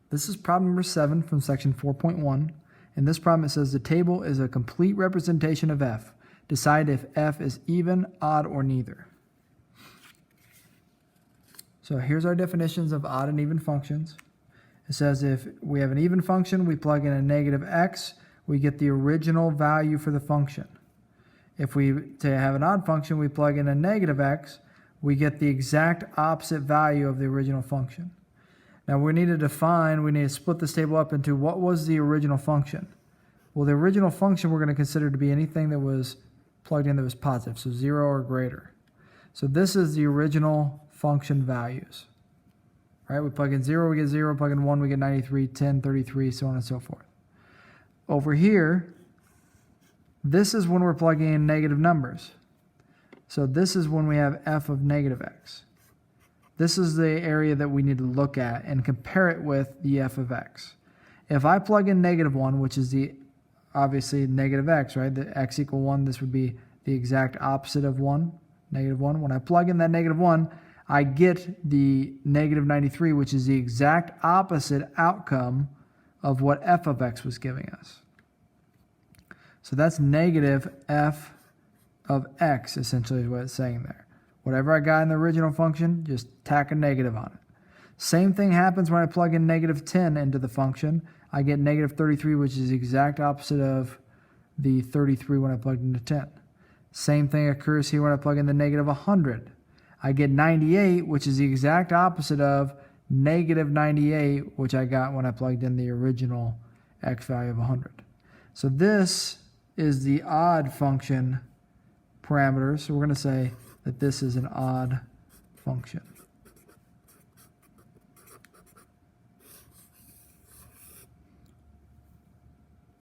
This is problem number 7 from section 4.1. In this problem it says the table is a complete representation of f. Decide if f is even, odd, or neither. So here's our definitions of odd and even functions. It says if we have an even function, we plug in a negative x, we get the original value for the function. If we have an odd function, we plug in a negative x, we get the exact opposite value of the original function. Now we need to split this table up into what was the original function. Well, the original function we're going to consider to be anything that was plugged in that was positive, so 0 or greater. So this is the original function values. Right? We plug in 0, we get 0, plug in 1, we get 93, 10, 33, so on and so forth. Over here, this is when we're plugging in negative numbers. So this is when we have f of negative x. This is the area that we need to look at and compare it with the f of x. If I plug in negative 1, which is obviously negative x, right? The x equal 1, this would be the exact opposite of 1, negative 1. When I plug in that negative 1, I get the negative 93, which is the exact opposite outcome of what f of x was giving us. So that's negative f of x, essentially, is what it's saying there. Whatever I got in the original function, just tack a negative on it. Same thing happens when I plug in negative 10 into the function. I get negative 33, which is the exact opposite of the 33 when I plugged into 10. Same thing occurs here when I plug in the negative 100. I get 98, which is the exact opposite of negative 98, which I got when I plugged in the original x value of 100. So this is the odd function parameter. So we're going to say that this is an odd function.